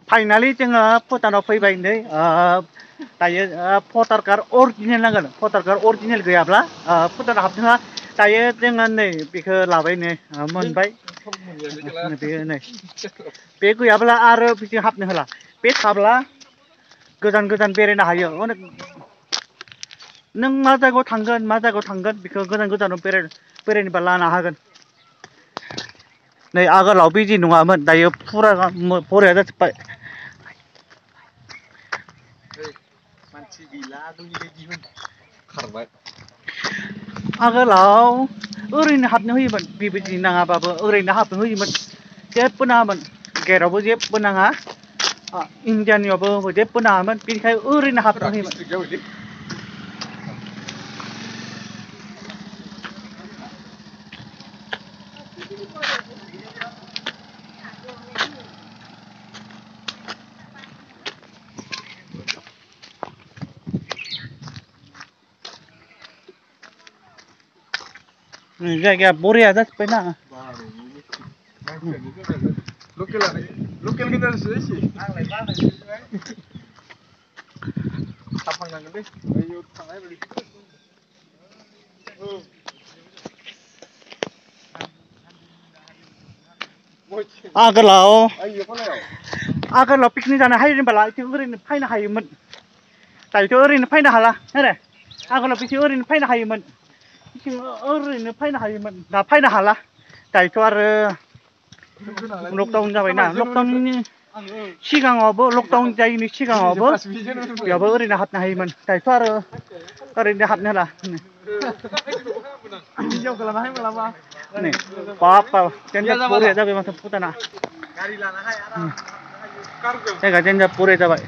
finally जोङो भुटानाव फैबाय नै दायो भटार कार्ड अरिजिनेल नांगोन भटार कार्ड अरिजिनेल गैयाब्ला भुटानाव हाबनो होआ दायो जोङो नै बेखौ लाबाय नै मोनबाय बेयो नै बे गैयाब्ला आरो बिदि हाबनो होला बे थाब्ला गोजान गोजान बेरायनो हायो अनेक नों मा जायगायाव थांगोन बेखौ गोजान गोजानाव बेरायनोबा लानो हागोन नै आगोलाव बिदि नङामोन दायो फुरा बरिया जाजोब्बाय मानसि गैला आगोलनि बायदिमोन खारबाय आगोलाव ओरैनो हाबनो होयोमोन बेबायदि नाङाबाबो ओरैनो हाबनो होयोमोन जेबो नाङामोन गेटआवबो जेबो नाङा इण्डियानियावबो जेबो नाङामोन बेनिखायनो ओरैनो हाबनो होयोमोन जायगाया बरिया जाजोब्बायना लकेल गोदानसो एसे आंलाय थांनांगोन दै बैयाव थांनाय आगोलाव पिकनिक जानो हायो होनबाला ओरैनो फैनो हायोमोन दायोथ' ओरैनो फैनो हाला आगोलाव बिथिं ओरैनो फैनो हायोमोन ओरैनो फैनो हायोमोन दा फैनो हाला दायोथ' आरो लकडाउन जाबायना लकडाउननि सिगाङावबो लकडाउन जायैनि सिगाङावबो बेयावबो ओरैनो हाबनो हायोमोन दायोथ' आरो ओरैनो हाबनो हाला नै बाब बरिया जाबाय माथो भुटाना जायगा देन्जार बरिया जाबाय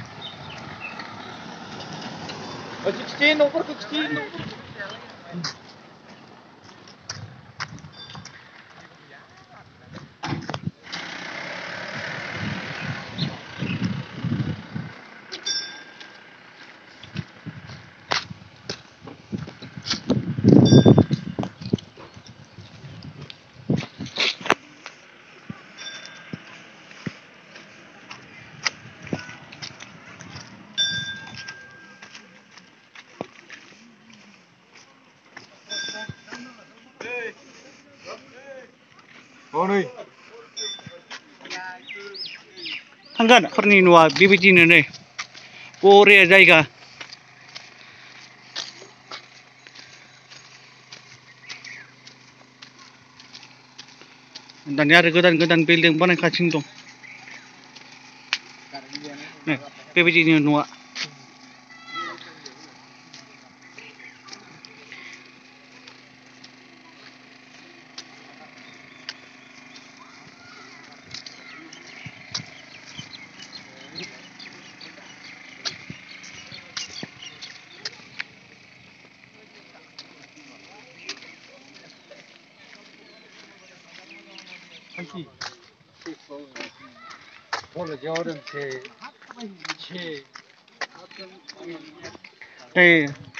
थांगोन हरनि न'आ बेबायदिनो नै बरिया जायगा दानिया आरो गोदान गोदान बिल्डिं बानायगासिनो दं बेबायदिनो न'आ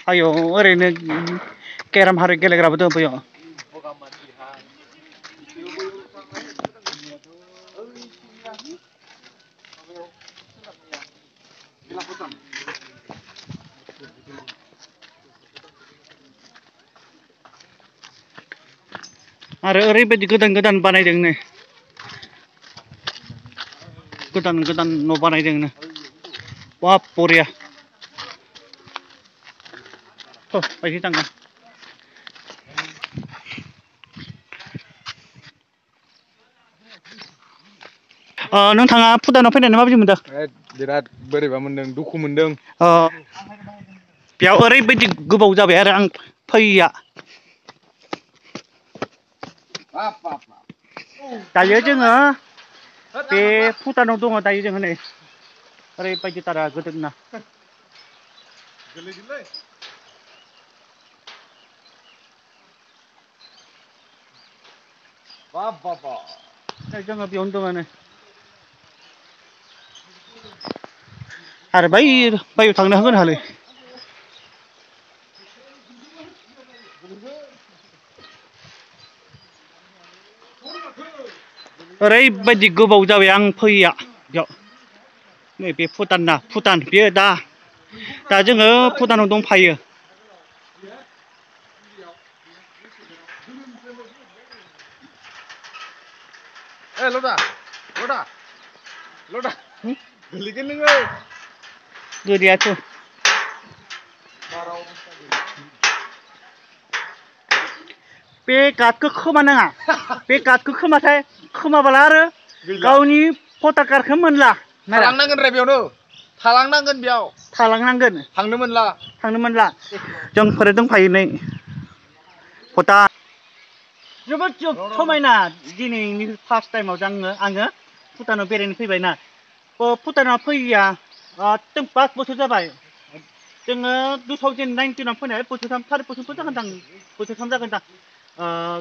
आयौ ओरैनो केराम हारि गेलेग्राबो दं बैयाव आरो ओरैबायदि गोदान गोदान बानायदों नै गोदान गोदान न' बानायदोंनो बाब बरिया बायदि थांगोन नोंथाङा भुटानाव फैनानै माबायदि मोनदों बिराद बोरैबा मोनदों दुखु मोनदों बेयाव ओरैबायदि गोबाव जाबाय आरो आं फैया दायो जोङो बे भुटानाव दङ दायो जोङो नै ओरैबायदि तारा गोदोरना जोङो बेयावनो दङ नै आरो बाययाव थांनो होगोन हालै ओरैबायदि गोबाव जाबाय आं फैया बेयाव नैबे भुटान ना भुटान बेयो दा जोङो भुटानाव दंफायो लदा गोलैगोन नोङो गोलैयाथ' बे कार्डखौ खोमानाङा बे कार्डखौ खोमाबाला आरो गावनि भटार कार्डखौ मोनला थालांनांगोन रे बेयावनो थालांनांगोन बेयाव थालांनांगोन थांनो मोनला जोंफोर दंफायो नै भुटान जोबोद समायना दिनैनि फार्स्ट टाइमाव आङो भुटानाव बेरायनो फैबायना भुटानाव फैया जों 5 बोसोर जाबाय जोङो 2019 आव फैनाय बोसोरथाम 4 बोसोरफोर जागोनदां बोसोरथाम जागोनदां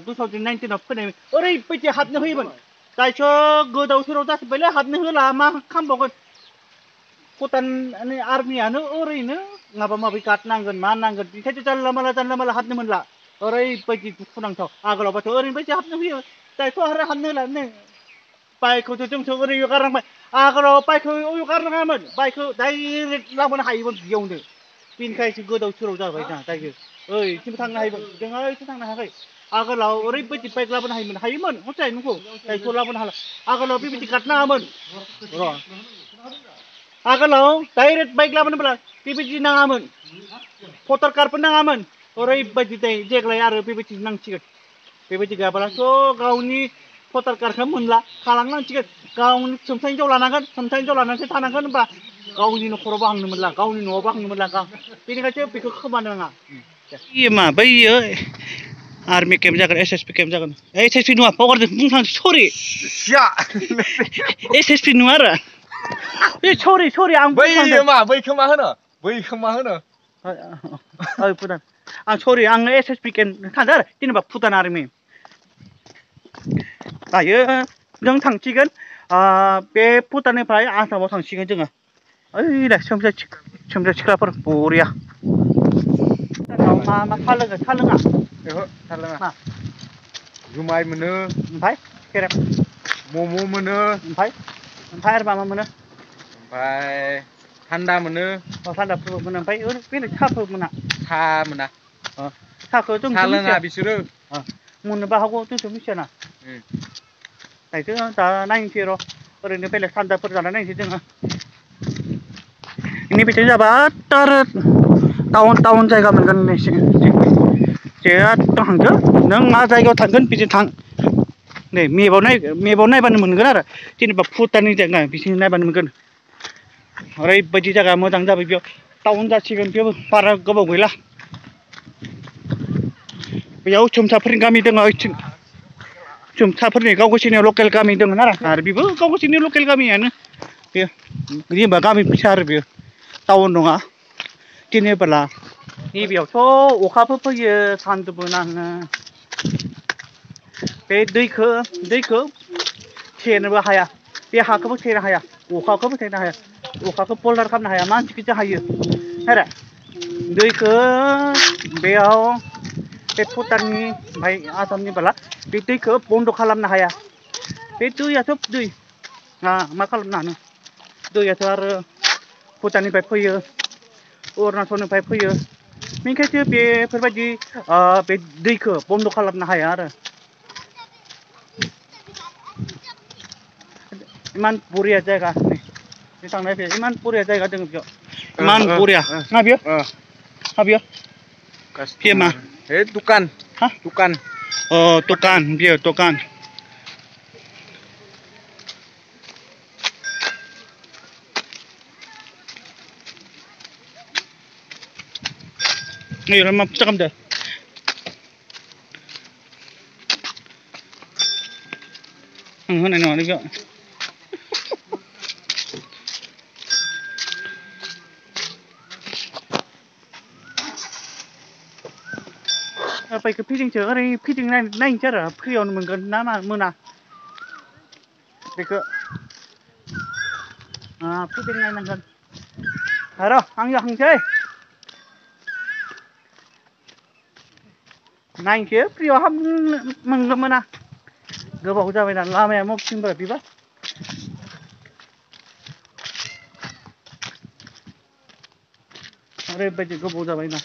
2019 आव फैनाय ओरैबायदि हाबनो होयोमोन दायोथ' गोदाव सोराव जाजोब्बायलै हाबनो होला मा खालामबावगोन भुटान आर्मियानो ओरैनो माबा माबि कार्ड नांगोन मा नांगोन बेनिखायनो जानला माला हाबनो मोनला ओरैबायदि दुखुनांथाव आगोलावबाथ' ओरैबायदि हाबनो होयो दायोथ' आरो हाबनो होला नै बाइकखौथ' जोंथ' ओरैनो गारनांबाय आगोलाव बाइकखौ ओरैनो गारनाङामोन बाइकखौ डाइरेक्ट लाबोनो हायोमोन बेयावनो बेनिखायसो गोदाव सोराव जाबाय ना दायो ओइथिंबो थांनो हायोमोन जों ओइथिं थांनो हायाखै आगोलाव ओरैबायदि बाइक लाबोनो हायोमोन हथाय नंगौ दायोथ' लाबोनो हाला आगोलाव बेबायदि कार्ड नाङामोन र' आगोलाव डाइरेक्ट बाइक लाबोनोब्ला बेबायदि नाङामोन भटार कार्डबो नाङामोन ओरैबायदि देग्लाय आरो बेबायदि नांसिगोन बेबायदि गैयाब्लाथ' गावनि भटार कार्डखौ मोनला थालांनांसिगोन गावनि सोमथाय हिनजाव लानांगोन सोमथाय हिनजाव लानानैसो थानांगोन होनबा गावनि न'खरावबो हांनो मोनला गावनि न'आवबो हांनो मोनला बेनिखायसो बेखौ खोमानो नाङा मा बैयो आर्मि केम्प जागोन SSB केम्प जागोन SSB नङा बावगारदों बुंनो थांदों सरि SSB नङा आरो सरि आं बैखौ मा होनो भुटान आं सरि आं SSB केम्प थांदों आरो जेनेबा भुटान आर्मि दायो जों थांसिगोन बे भुटाननिफ्राय आसामाव थांसिगोन जोङो ओइ सोमजा सिख्लाफोर बरिया मा सा लोङा मा जुमाय मोनो ओमफ्राय सेरेब मम' मोनो ओमफ्राय आरो मा मोनो ओमफ्राय थान्दा मोनो थान्दाफोरबो मोनो ओमफ्राय बेलेग साहाफोर मोना साहा मोना साहाखौ साहा जोंथ' लोङा मिथिया बिसोरो मोननोबो हागौ जोंथ' मिथियाना दायोथ' दा नायनोसै र' ओरैनो बेलेग थान्दाफोर जाना नायनोसै जोङो बेनिफ्रायथ' जाबा आरो टाउन जायगा मोनगोन जेराद हांदो नों मा जायगायाव थांगोन बिदि थां नै मेपाव नायबानो मोनगोन आरो जेनेबा भुटाननि जायगा बिथिं नायबानो मोनगोन ओरैबायदि जायगा मोजां जाबाय बेयाव टाउन जासिगोन बेयाव बारा गोबाव गैला बेयाव सोमसाफोरनि गामि दङ ओइथिं सोमसाफोरनि गाव गावसोरनि लकेल गामि दङ आरो बेबो गाव गावसोरनि लकेल गामियानो बेयो जेनेबा गामि फिसा आरो बेयो टाउन नङा जेनेबोला नैबेयावथ' अखाबो फैयो सान्दुंबो नाङो बे दैखौ थेनोबो हाया बे हाखौबो थेनो हाया अखाखौबो थेनो हाया अखाखौ पल्डार खालामनो हाया मानसिखौसो हायो आरो दैखौ बेयाव बे भुटाननि ओमफ्राय आसामनि बाला बे दैखौ बन्द' खालामनो हाया बे दैयाथ' दै मा खालामनो हानो दैयाथ' आरो भुटाननिफ्राय फैयो अरुणाचलनिफ्राय फैयो बेनिखायसो बेफोरबायदि बे दैखौ बन्द' खालामनो हाया आरो इमान बरिया जायगा नै थांनाय फैयो इमान बरिया जायगा दङ बेयाव इमान बरिया मा बेयो मा दुकान दुकान बेयो दुकान नै मा फुजा खालामदों होनाय नङा बेयाव बाइकखौ फिदिंसो ओरै फिदिं नायनोसै आरो फ्रियावनो मोनगोन ना मोना बेखौ फिदिं नायनांगोन र' आं जाखांसै नायनोसै फ्रियाव मोनगोन मोना गोबाव जाबायना लामाया मबेथिंबो बिबा ओरैबायदि गोबाव जाबायना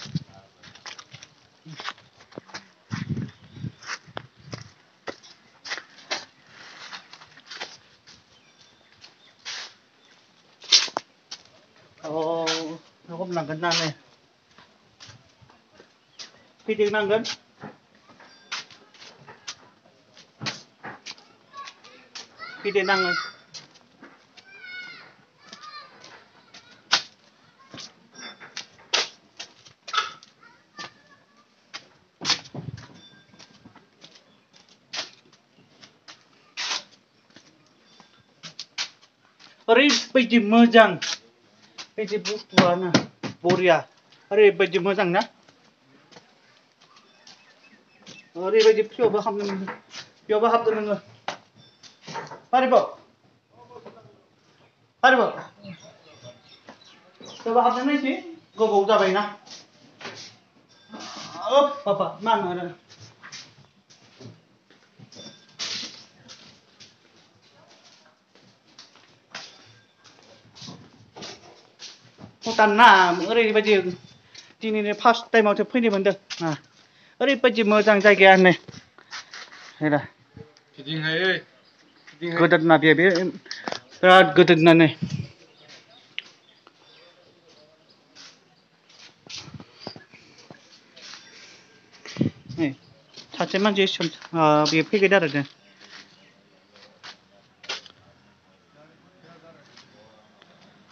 हमनांगोन ना नै फिदिंनांगोन फिदिंनांगोन ओरैबायदि मोजां बिदि बुस्थुआनो बरिया ओरैबायदि मोजां ना ओरैबायदि पिय'बो हाबदों नोङो पारिब पिय'बो हाबदों नायसै गोबाव जाबायना बाबा मा होनो आरो भुटान ना ओरैबायदि दिनैनो फार्स्ट टाइमावसो फैनो मोनदों ओरैबायदि मोजां जायगाया नै फिदिंहाय गोदोरना बे बिराद गोदोरना नै सासे मानसि बेयो फैगोन आरो जों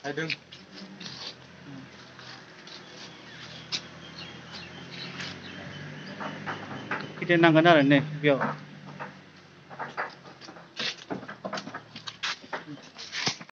हायदों फिदिंनांगोन आरो नै बेयाव